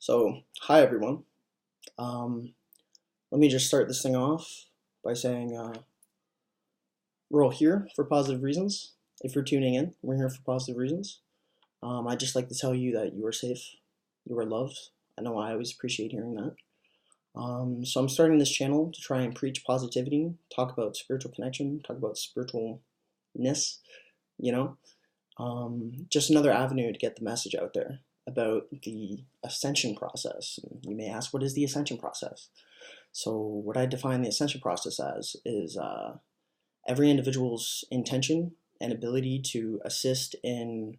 Hi everyone. Um, Let me just start this thing off by saying we're all here for positive reasons. If you're tuning in, we're here for positive reasons. I'd just like to tell you that you are safe, you are loved. I know I always appreciate hearing that. I'm starting this channel to try and preach positivity, talk about spiritual connection, talk about spiritualness, you know, just another avenue to get the message out there about the ascension process. You may ask, what is the ascension process? So, what I define the ascension process as is every individual's intention and ability to assist in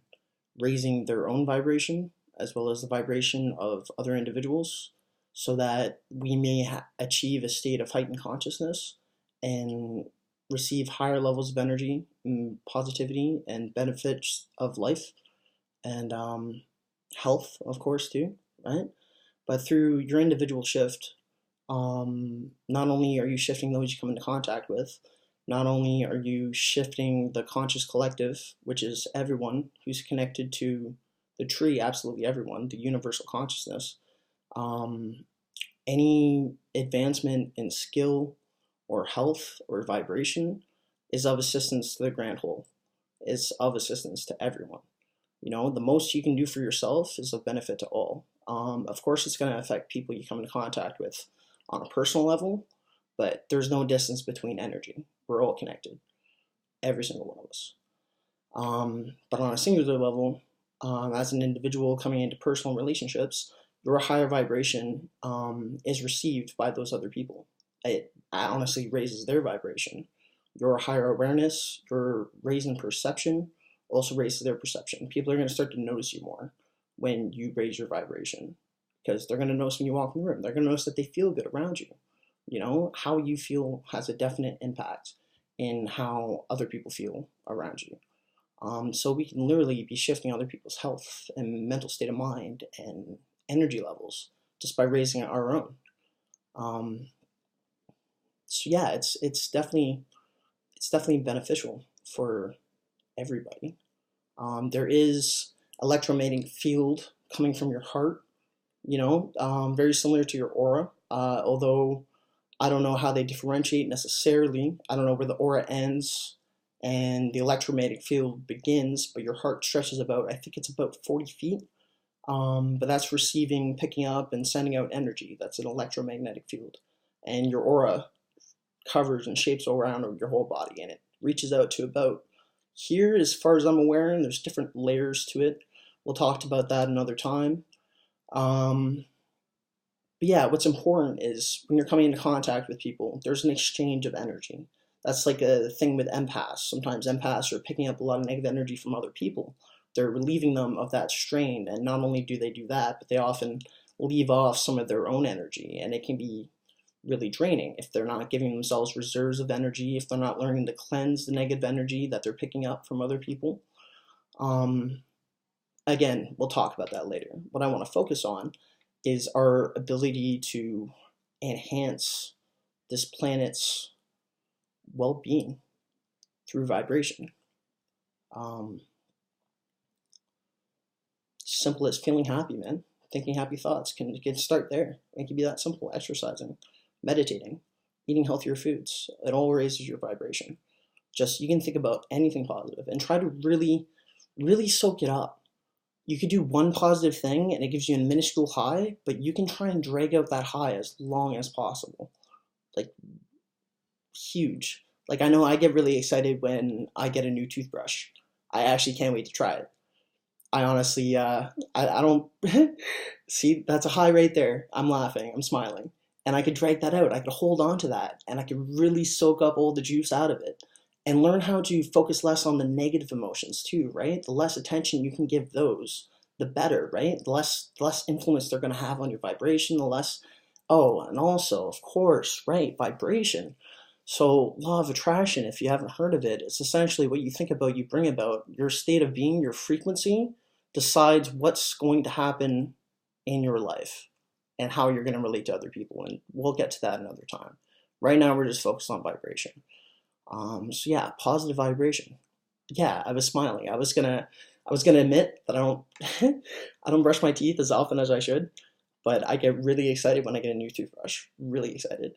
raising their own vibration as well as the vibration of other individuals so that we may achieve a state of heightened consciousness and receive higher levels of energy and positivity and benefits of life and health, of course, too, right? But through your individual shift, not only are you shifting those you come into contact with, not only are you shifting the conscious collective, which is everyone who's connected to the tree, absolutely everyone, the universal consciousness. Any advancement in skill or health or vibration is of assistance to the grand whole, is of assistance to everyone. You know, the most you can do for yourself is of benefit to all. Of course, it's going to affect people you come into contact with on a personal level, but there's no distance between energy. We're all connected, every single one of us. But on a singular level, as an individual coming into personal relationships, your higher vibration is received by those other people. It honestly raises their vibration. Your higher awareness, your raising perception, also raises their perception. People are going to start to notice you more when you raise your vibration because they're going to notice when you walk in the room. They're going to notice that they feel good around you. You know, how you feel has a definite impact in how other people feel around you. So we can literally be shifting other people's health and mental state of mind and energy levels just by raising our own. So yeah, it's definitely beneficial for everybody. There is electromagnetic field coming from your heart, you know, very similar to your aura, although I don't know how they differentiate necessarily. I don't know where the aura ends and the electromagnetic field begins, but your heart stretches about, I think it's about 40 feet. But that's receiving, picking up, and sending out energy. That's an electromagnetic field. And your aura covers and shapes around your whole body, and it reaches out to about here, as far as I'm aware, and there's different layers to it. We'll talk about that another time. But yeah, what's important is when you're coming into contact with people, there's an exchange of energy. That's like a thing with empaths. Sometimes empaths are picking up a lot of negative energy from other people. They're relieving them of that strain, and not only do they do that, but they often leave off some of their own energy, and it can be really draining if they're not giving themselves reserves of energy, if they're not learning to cleanse the negative energy that they're picking up from other people. Again, we'll talk about that later. What I want to focus on is our ability to enhance this planet's well-being through vibration. Simple as feeling happy, man. Thinking happy thoughts can start there. It can be that simple. Exercising, meditating, eating healthier foods. It all raises your vibration. Just, you can think about anything positive and try to really, really soak it up. You could do one positive thing and it gives you a minuscule high, but you can try and drag out that high as long as possible. Like, huge. Like, I know I get really excited when I get a new toothbrush. I actually can't wait to try it. I honestly, I don't, see, that's a high right there. I'm laughing, I'm smiling. And I could drag that out. I could hold on to that and I could really soak up all the juice out of it and learn how to focus less on the negative emotions too, right? The less attention you can give those, the better, right? The less influence they're going to have on your vibration, the less, oh, and also, of course, right, vibration. So law of attraction, if you haven't heard of it, it's essentially what you think about, you bring about. Your state of being, your frequency, decides what's going to happen in your life and how you're going to relate to other people. And we'll get to that another time. Right now, we're just focused on vibration. So yeah, positive vibration. Yeah, I was smiling. I was gonna admit that I don't I don't brush my teeth as often as I should, but I get really excited when I get a new toothbrush. Really excited.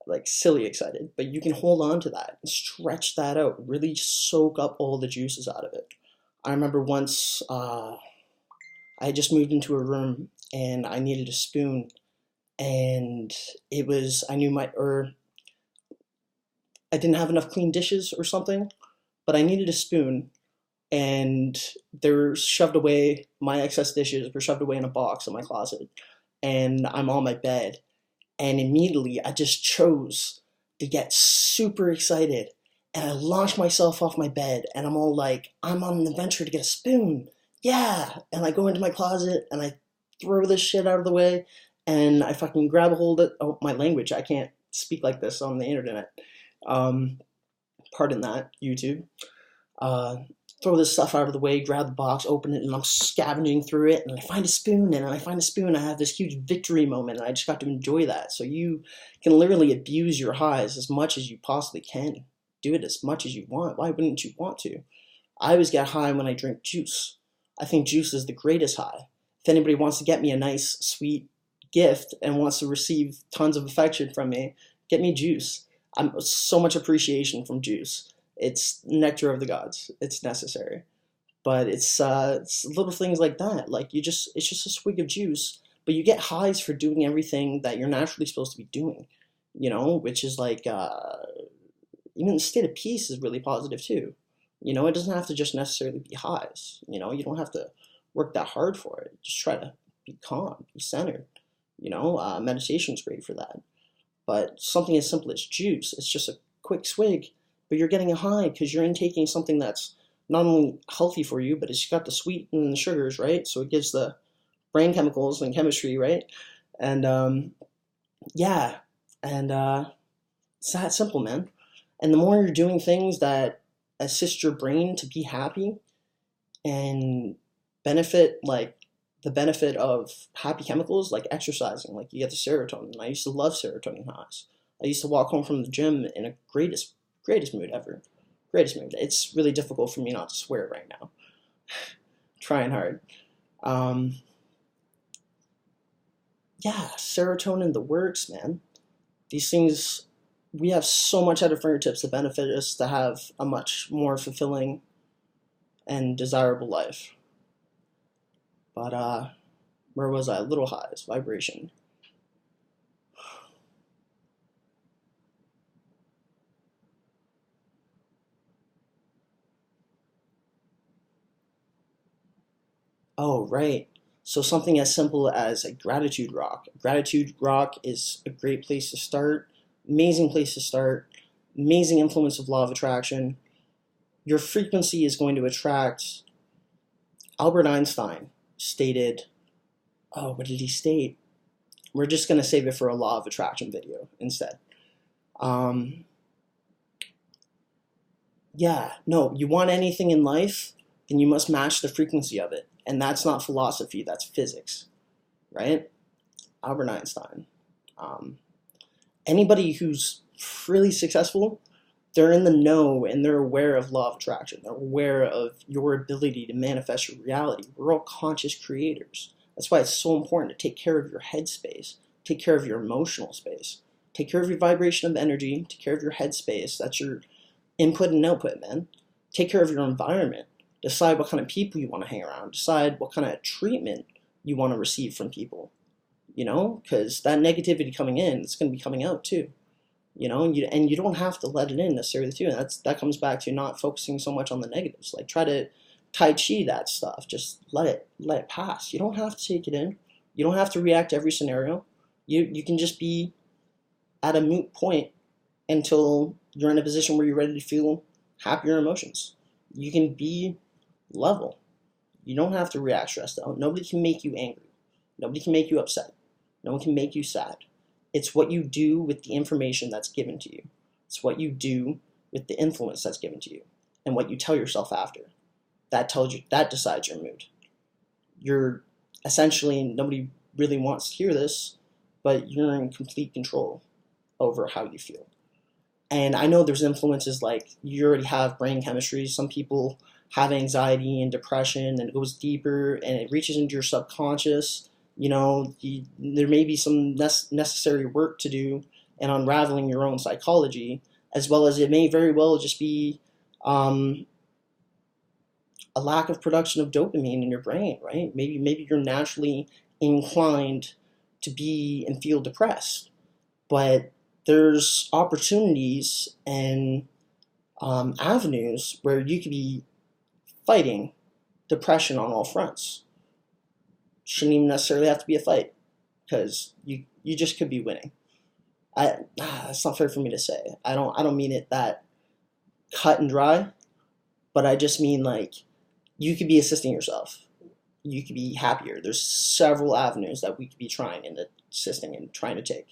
Like silly excited. But you can hold on to that and stretch that out. Really soak up all the juices out of it. I remember once I had just moved into a room and I needed a spoon, and it was I didn't have enough clean dishes or something, but I needed a spoon, and my excess dishes were shoved away in a box in my closet, and I'm on my bed, and immediately I just chose to get super excited, and I launched myself off my bed, and I'm all like, I'm on an adventure to get a spoon, yeah, and I go into my closet, and I throw this shit out of the way, and I fucking grab a hold of, oh, my language, I can't speak like this on the internet, um, pardon that, YouTube, uh, throw this stuff out of the way, grab the box, open it, and I'm scavenging through it, and I find a spoon, and I find a spoon, I have this huge victory moment, and I just got to enjoy that. So you can literally abuse your highs as much as you possibly can. Do it as much as you want. Why wouldn't you want to? I always get high when I drink juice. I think juice is the greatest high. If anybody wants to get me a nice, sweet gift and wants to receive tons of affection from me, get me juice. I'm so much appreciation from juice. It's nectar of the gods. It's necessary, but it's little things like that. Like it's just a swig of juice, but you get highs for doing everything that you're naturally supposed to be doing. Which is like even the state of peace is really positive too. It doesn't have to just necessarily be highs. You don't have to work that hard for it. Just try to be calm, be centered. Meditation is great for that. But something as simple as juice, it's just a quick swig, but you're getting a high because you're intaking something that's not only healthy for you, but it's got the sweet and the sugars, right? So it gives the brain chemicals and chemistry, right? And yeah, and it's that simple, man. And the more you're doing things that assist your brain to be happy and benefit, like the benefit of happy chemicals, like exercising, like you get the serotonin. I used to love serotonin highs. I used to walk home from the gym in a greatest mood ever. Greatest mood. It's really difficult for me not to swear right now. Trying hard. Yeah, serotonin, the works, man. These things, we have so much at our fingertips to benefit us to have a much more fulfilling and desirable life. But where was I? Little highs, vibration. Oh, right. So something as simple as a gratitude rock. Gratitude rock is a great place to start. Amazing place to start. Amazing influence of law of attraction. Your frequency is going to attract. Albert Einstein stated, oh, what did he state? We're just going to save it for a law of attraction video instead. Yeah, no, you want anything in life, then you must match the frequency of it. And that's not philosophy, that's physics, right? Albert Einstein. Anybody who's really successful, they're in the know and they're aware of law of attraction. They're aware of your ability to manifest your reality. We're all conscious creators. That's why it's so important to take care of your head space, take care of your emotional space, take care of your vibration of energy, take care of your head space. That's your input and output, man. Take care of your environment. Decide what kind of people you want to hang around. Decide what kind of treatment you want to receive from people. Because that negativity coming in, it's going to be coming out too. And you don't have to let it in necessarily too. And that comes back to not focusing so much on the negatives. Like try to Tai Chi that stuff. Just let it pass. You don't have to take it in. You don't have to react to every scenario. You can just be at a moot point until you're in a position where you're ready to feel happier emotions. You can be level. You don't have to react stressed out. Nobody can make you angry. Nobody can make you upset. No one can make you sad. It's what you do with the information that's given to you. It's what you do with the influence that's given to you, and what you tell yourself after. That decides your mood. You're essentially, nobody really wants to hear this, but you're in complete control over how you feel. And I know there's influences like you already have brain chemistry. Some people have anxiety and depression, and it goes deeper and it reaches into your subconscious. There may be some necessary work to do in unraveling your own psychology, as well as it may very well just be um, a lack of production of dopamine in your brain, right? Maybe you're naturally inclined to be and feel depressed, but there's opportunities and avenues where you could be fighting depression on all fronts. Shouldn't even necessarily have to be a fight, because you just could be winning. That's not fair for me to say. I don't mean it that cut and dry, but I just mean like you could be assisting yourself. You could be happier. There's several avenues that we could be trying and assisting and trying to take.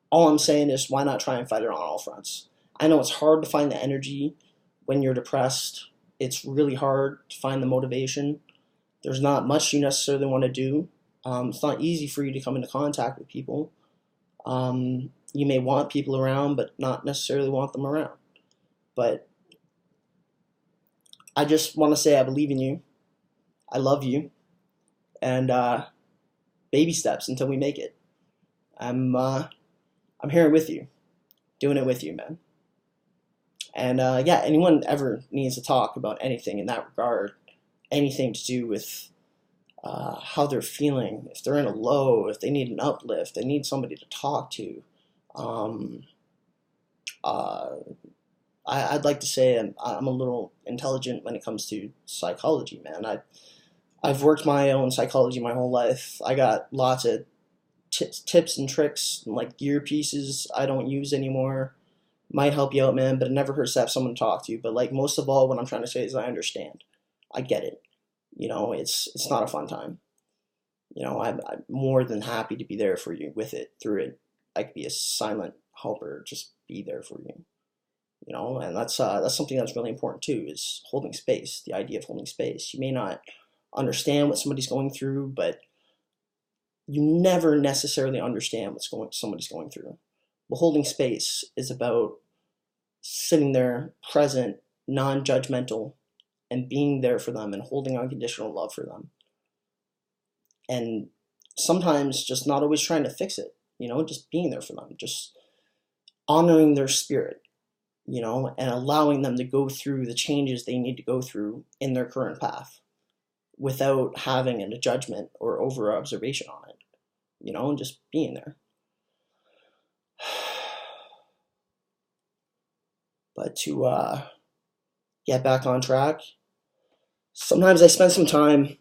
All I'm saying is, why not try and fight it on all fronts? I know it's hard to find the energy when you're depressed. It's really hard to find the motivation. There's not much you necessarily want to do. It's not easy for you to come into contact with people. You may want people around, but not necessarily want them around. But I just want to say I believe in you. I love you. And baby steps until we make it. I'm here with you, doing it with you, man. And yeah, anyone ever needs to talk about anything in that regard, anything to do with how they're feeling, if they're in a low, if they need an uplift, they need somebody to talk to. I'd like to say I'm a little intelligent when it comes to psychology, man. I've worked my own psychology my whole life. I got lots of tips and tricks, like gear pieces I don't use anymore. Might help you out, man, but it never hurts to have someone to talk to. But like most of all, what I'm trying to say is I understand. I get it. It's not a fun time. I'm more than happy to be there for you with it, through it. I could be a silent helper, just be there for you. And that's something that's really important too, is holding space. The idea of holding space. You may not understand what somebody's going through, but you never necessarily understand somebody's going through. But holding space is about sitting there, present, non-judgmental, and being there for them and holding unconditional love for them. And sometimes just not always trying to fix it, just being there for them, just honoring their spirit, and allowing them to go through the changes they need to go through in their current path without having a judgment or over observation on it, and just being there. But to get back on track, sometimes I spend some time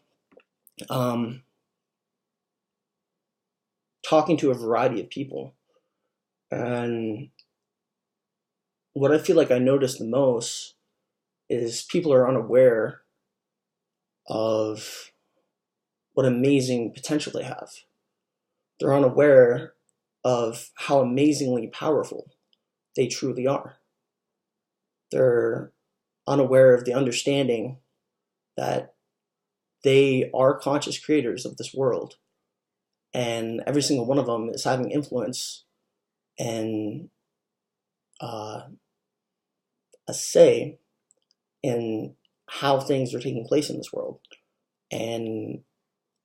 talking to a variety of people. And what I feel like I notice the most is people are unaware of what amazing potential they have. They're unaware of how amazingly powerful they truly are. They're unaware of the understanding that they are conscious creators of this world, and every single one of them is having influence and a say in how things are taking place in this world, and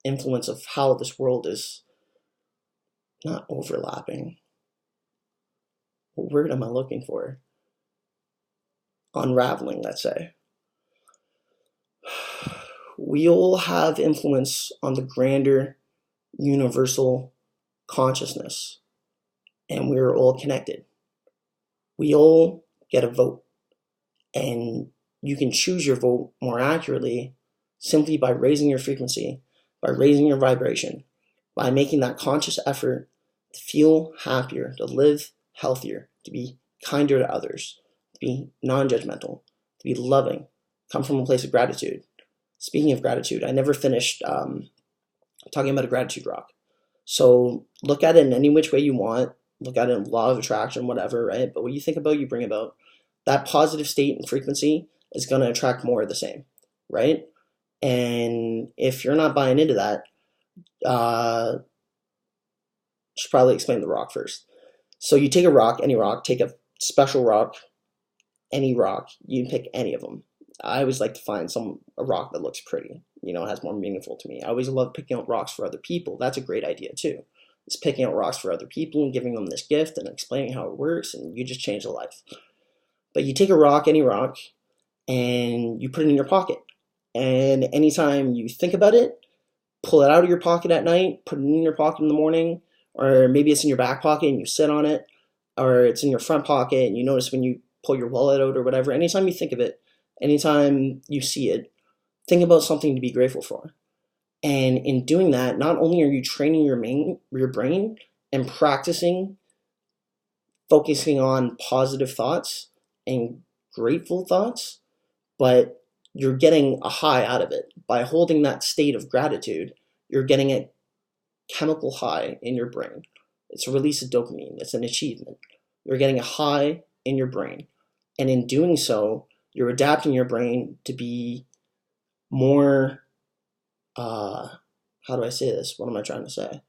influence of how this world is not overlapping. What word am I looking for? Unraveling, let's say. We all have influence on the grander universal consciousness, and we're all connected. We all get a vote, and you can choose your vote more accurately simply by raising your frequency, by raising your vibration, by making that conscious effort to feel happier, to live healthier, to be kinder to others, to be non-judgmental, to be loving, come from a place of gratitude. Speaking of gratitude, I never finished talking about a gratitude rock. So look at it in any which way you want. Look at it in law of attraction, whatever, right? But what you think about, you bring about. That positive state and frequency is going to attract more of the same, right? And if you're not buying into that, should probably explain the rock first. So you take a rock, any rock, take a special rock, any rock, you can pick any of them. I always like to find a rock that looks pretty, has more meaningful to me. I always love picking out rocks for other people. That's a great idea too. It's picking out rocks for other people and giving them this gift and explaining how it works, and you just change a life. But you take a rock, any rock, and you put it in your pocket. And anytime you think about it, pull it out of your pocket at night, put it in your pocket in the morning, or maybe it's in your back pocket and you sit on it, or it's in your front pocket and you notice when you pull your wallet out or whatever. Anytime you think of it, anytime you see it, think about something to be grateful for. And in doing that, not only are you training your brain and practicing focusing on positive thoughts and grateful thoughts, but you're getting a high out of it. By holding that state of gratitude, you're getting a chemical high in your brain. It's a release of dopamine. It's an achievement. You're getting a high in your brain. And in doing so, you're adapting your brain to be more, how do I say this? What am I trying to say?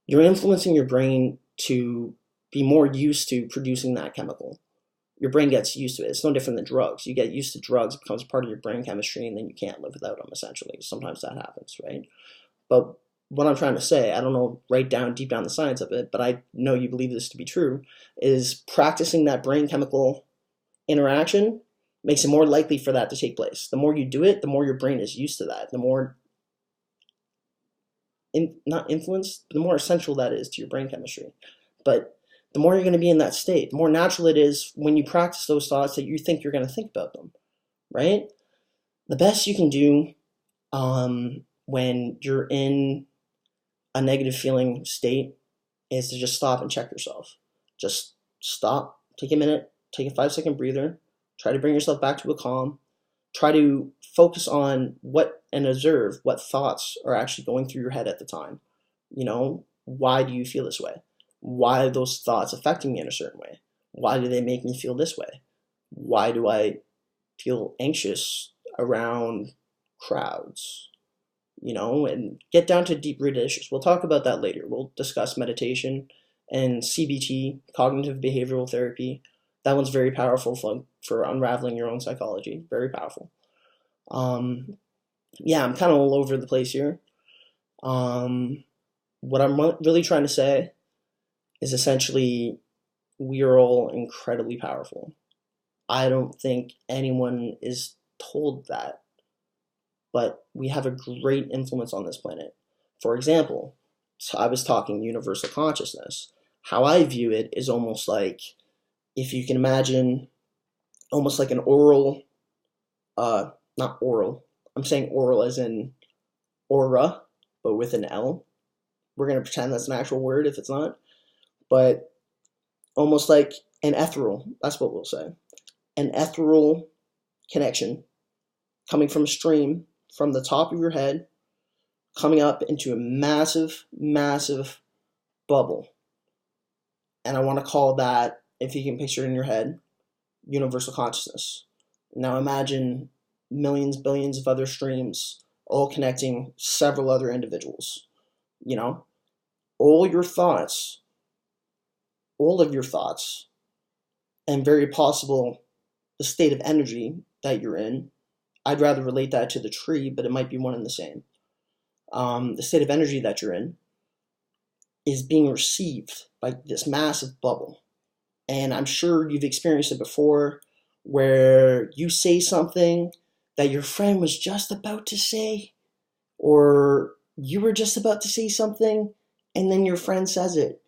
You're influencing your brain to be more used to producing that chemical. Your brain gets used to it. It's no different than drugs. You get used to drugs, it becomes part of your brain chemistry, and then you can't live without them, essentially. Sometimes that happens, right? But what I'm trying to say, I don't know deep down the science of it, but I know you believe this to be true, is practicing that brain chemical interaction makes it more likely for that to take place. The more you do it, the more your brain is used to that. The more, not influence, the more essential that is to your brain chemistry. But the more you're going to be in that state, the more natural it is when you practice those thoughts that you think you're going to think about them, right? The best you can do when you're in a negative feeling state is to just stop and check yourself. Just stop, take a minute, take a 5-second breather, try to bring yourself back to a calm, try to focus on and observe what thoughts are actually going through your head at the time. Why do you feel this way? Why are those thoughts affecting me in a certain way? Why do they make me feel this way? Why do I feel anxious around crowds? And get down to deep-rooted issues. We'll talk about that later. We'll discuss meditation and CBT, cognitive behavioral therapy. That one's very powerful for unraveling your own psychology. Very powerful. Yeah, I'm kind of all over the place here. What I'm really trying to say is essentially we are all incredibly powerful. I don't think anyone is told that, but we have a great influence on this planet. For example, I was talking universal consciousness. How I view it is almost like, if you can imagine, almost like an oral, not oral, I'm saying oral as in aura, but with an L. We're going to pretend that's an actual word if it's not. But almost like an ethereal, that's what we'll say. An ethereal connection coming from a stream from the top of your head, coming up into a massive, massive bubble. And I want to call that, if you can picture it in your head, universal consciousness. Now imagine millions, billions of other streams all connecting several other individuals. All of your thoughts, and very possible the state of energy that you're in. I'd rather relate that to the tree, but it might be one and the same. The state of energy that you're in is being received by this massive bubble. And I'm sure you've experienced it before, where you say something that your friend was just about to say, or you were just about to say something, and then your friend says it.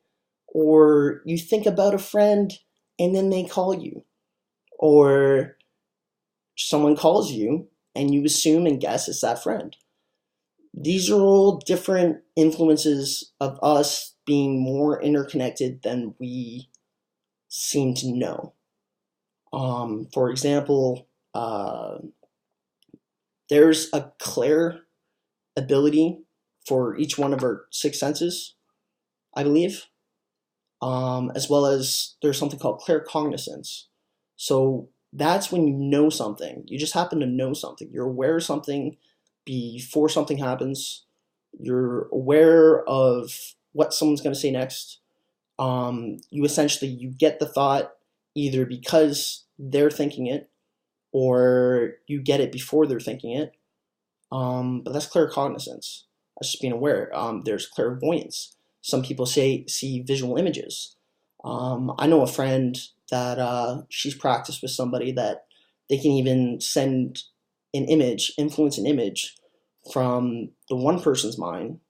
Or you think about a friend, and then they call you. Or someone calls you, and you assume and guess it's that friend. These are all different influences of us being more interconnected than we seem to know. For example, there's a clear ability for each one of our 6 senses, I believe, as well as there's something called claircognizance. So that's when you know something. You just happen to know something. You're aware of something before something happens. You're aware of what someone's going to say next. You get the thought either because they're thinking it, or you get it before they're thinking it. But that's claircognizance. That's just being aware. There's clairvoyance. Some people see visual images. I know a friend that she's practiced with somebody that they can even send an image, influence an image from the one person's mind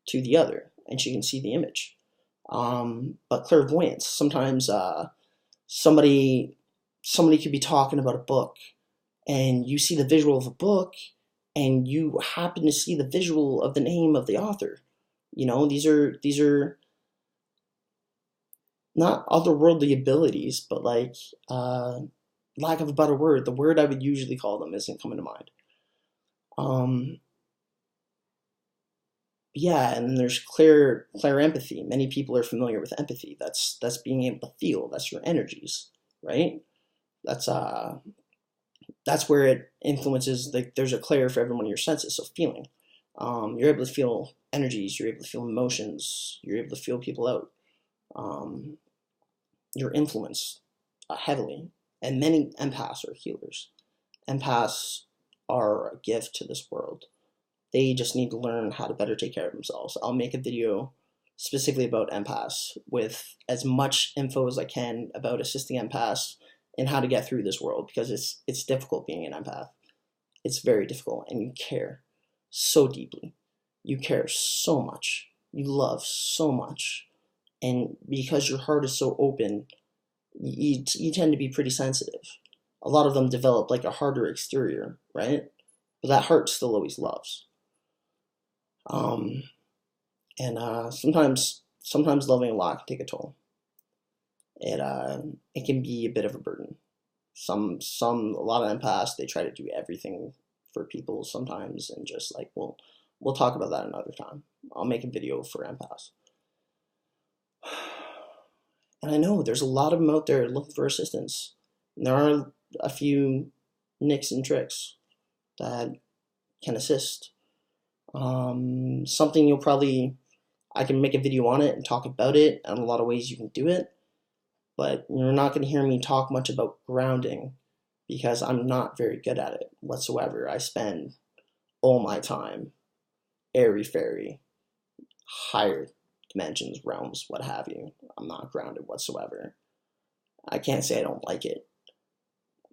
to the other, and she can see the image. But clairvoyance, sometimes somebody could be talking about a book, and you see the visual of a book, and you happen to see the visual of the name of the author. You know, these are not otherworldly abilities, but like lack of a better word, the word I would usually call them isn't coming to mind. Yeah, and then there's clear empathy. Many people are familiar with empathy. That's being able to feel. That's your energies, right? That's where it influences. Like there's a clair for every one of your senses. So feeling, you're able to feel energies. You're able to feel emotions. You're able to feel people out. You're influenced heavily, and many empaths are healers. Empaths are a gift to this world. They just need to learn how to better take care of themselves. I'll make a video specifically about empaths with as much info as I can about assisting empaths and how to get through this world, because it's difficult being an empath. It's very difficult, and you care so deeply. You care so much. You love so much. And because your heart is so open, you tend to be pretty sensitive. A lot of them develop like a harder exterior, right? But that heart still always loves. And sometimes loving a lot can take a toll. It can be a bit of a burden. A lot of empaths, they try to do everything for people sometimes, and just like we'll talk about that another time. I'll make a video for empaths. And I know there's a lot of them out there looking for assistance. And there are a few nicks and tricks that can assist. Something I can make a video on it and talk about it, and a lot of ways you can do it, but you're not going to hear me talk much about grounding, because I'm not very good at it whatsoever. I spend all my time airy-fairy, higher dimensions, realms, what have you. I'm not grounded whatsoever. I can't say I don't like it.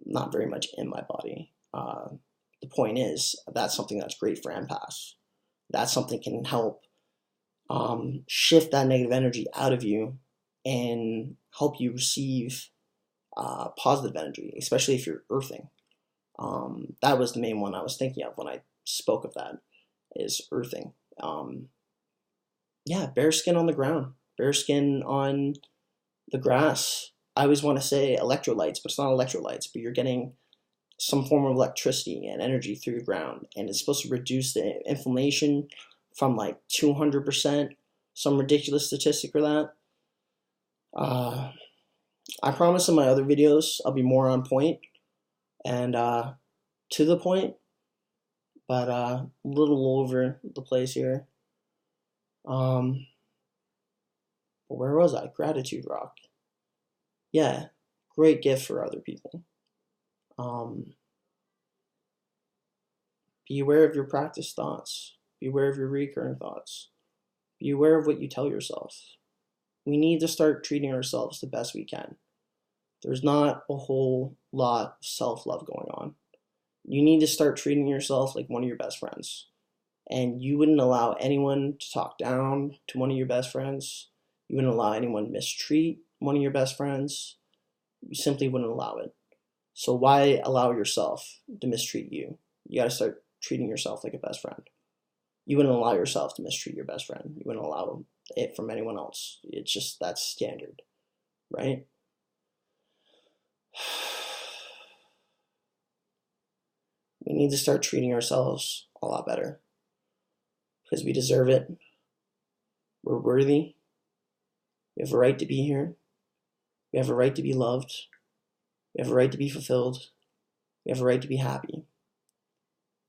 Not very much in my body. The point is, that's something that's great for empaths. That's something can help shift that negative energy out of you and help you receive positive energy, especially if you're earthing. That was the main one I was thinking of when I spoke of that, is earthing. Yeah, bare skin on the ground, bare skin on the grass. I always want to say electrolytes, but it's not electrolytes, but you're getting some form of electricity and energy through the ground, and it's supposed to reduce the inflammation from like 200%, some ridiculous statistic for that. I promise in my other videos I'll be more on point and to the point, but a little over the place here. But where was I? Gratitude rock. Yeah, great gift for other people. Be aware of your practice thoughts. Be aware of your recurring thoughts. Be aware of what you tell yourself. We need to start treating ourselves the best we can. There's not a whole lot of self-love going on. You need to start treating yourself like one of your best friends. And you wouldn't allow anyone to talk down to one of your best friends. You wouldn't allow anyone to mistreat one of your best friends. You simply wouldn't allow it. So why allow yourself to mistreat you? You got to start treating yourself like a best friend. You wouldn't allow yourself to mistreat your best friend. You wouldn't allow it from anyone else. It's just, that's standard, right? We need to start treating ourselves a lot better, because we deserve it. We're worthy. We have a right to be here. We have a right to be loved. We have a right to be fulfilled. We have a right to be happy.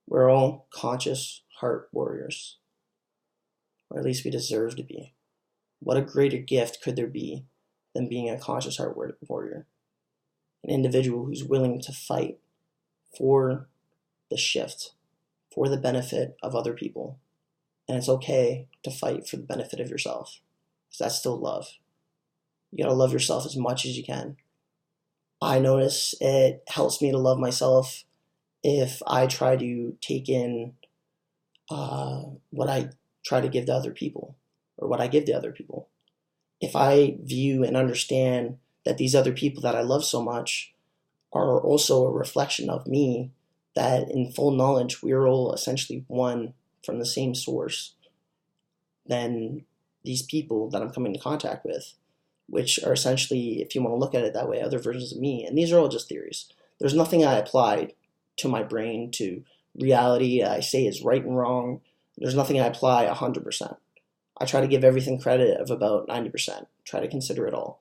We're all conscious heart warriors, or at least we deserve to be. What a greater gift could there be than being a conscious heart warrior? An individual who's willing to fight for the shift, for the benefit of other people. And it's okay to fight for the benefit of yourself, because that's still love. You gotta love yourself as much as you can. I notice it helps me to love myself if I try to take in what I try to give to other people, or what I give to other people. If I view and understand that these other people that I love so much are also a reflection of me, that in full knowledge we are all essentially one from the same source, then these people that I'm coming into contact with, which are essentially, if you want to look at it that way, other versions of me, and these are all just theories. There's nothing I apply to my brain, to reality, I say is right and wrong. There's nothing I apply 100%. I try to give everything credit of about 90%, try to consider it all.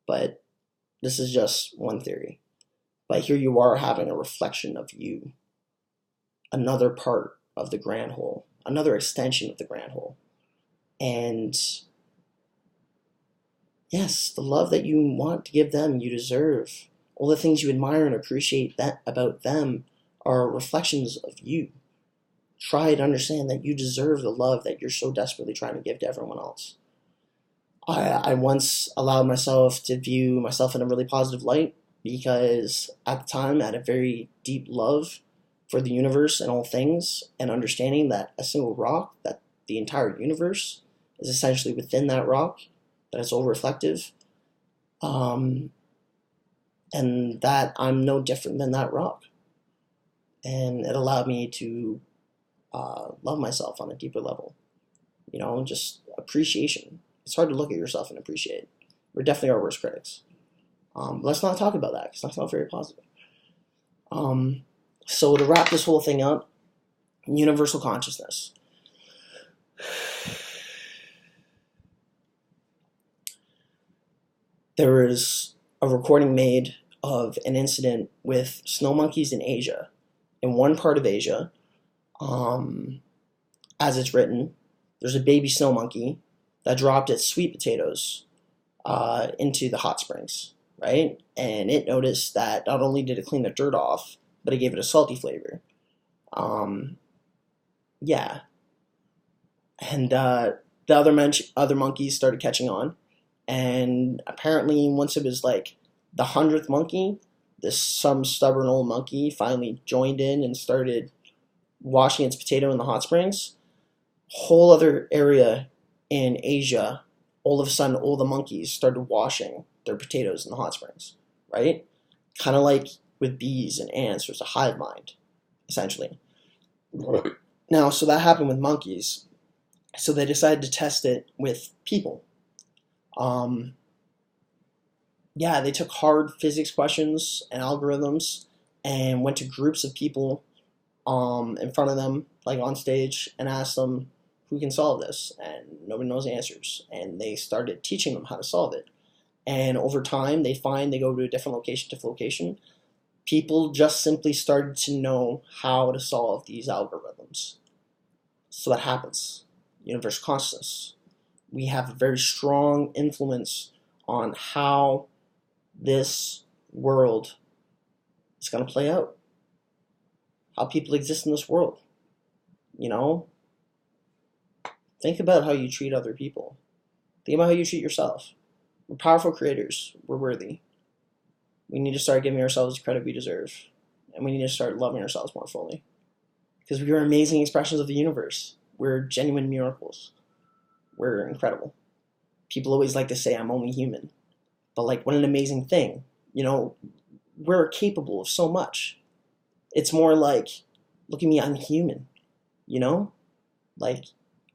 But this is just one theory. But here you are having a reflection of you, another part of the grand whole, another extension of the grand whole. And yes, the love that you want to give them, you deserve. All the things you admire and appreciate that about them are reflections of you. Try to understand that you deserve the love that you're so desperately trying to give to everyone else. I once allowed myself to view myself in a really positive light, because at the time I had a very deep love for the universe and all things, and understanding that a single rock, that the entire universe is essentially within that rock, that it's all reflective, and that I'm no different than that rock. And it allowed me to love myself on a deeper level. Just appreciation. It's hard to look at yourself and appreciate. We're definitely our worst critics. Let's not talk about that, because that's not very positive. So to wrap this whole thing up, universal consciousness. There is a recording made of an incident with snow monkeys in Asia. In one part of Asia, as it's written, there's a baby snow monkey that dropped its sweet potatoes into the hot springs, right? And it noticed that not only did it clean the dirt off, but it gave it a salty flavor. Yeah. And the other monkeys started catching on. And apparently once it was like the 100th monkey, some stubborn old monkey finally joined in and started washing its potato in the hot springs. Whole other area in Asia, all of a sudden all the monkeys started washing their potatoes in the hot springs, right? Kind of like with bees and ants, there's a hive mind, essentially. Now, so that happened with monkeys. So they decided to test it with people. Yeah, they took hard physics questions and algorithms and went to groups of people in front of them, like on stage, and asked them who can solve this, and nobody knows the answers. And they started teaching them how to solve it. And over time, they go to a different location. People just simply started to know how to solve these algorithms. So that happens. Universal consciousness. We have a very strong influence on how this world is going to play out. How people exist in this world. Think about how you treat other people. Think about how you treat yourself. We're powerful creators. We're worthy. We need to start giving ourselves the credit we deserve. And we need to start loving ourselves more fully. Because we are amazing expressions of the universe. We're genuine miracles. We're incredible. People always like to say, I'm only human. But what an amazing thing. We're capable of so much. It's more like, look at me, I'm human.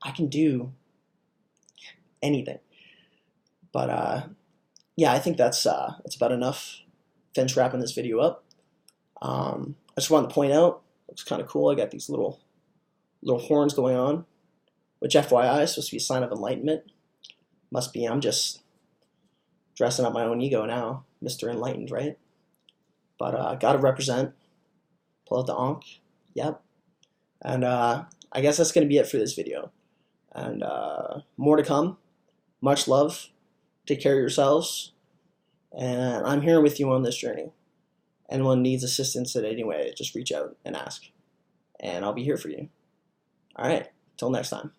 I can do anything. But yeah, I think that's about enough. Finish wrapping this video up. I just wanted to point out, looks kind of cool. I got these little horns going on, which FYI is supposed to be a sign of enlightenment. Must be, I'm just dressing up my own ego now, Mr. Enlightened, right? But gotta represent. Pull out the Ankh. Yep. And I guess that's gonna be it for this video. And more to come. Much love. Take care of yourselves. And I'm here with you on this journey. anyone needs assistance in any way, just reach out and ask. And I'll be here for you. All right, till next time.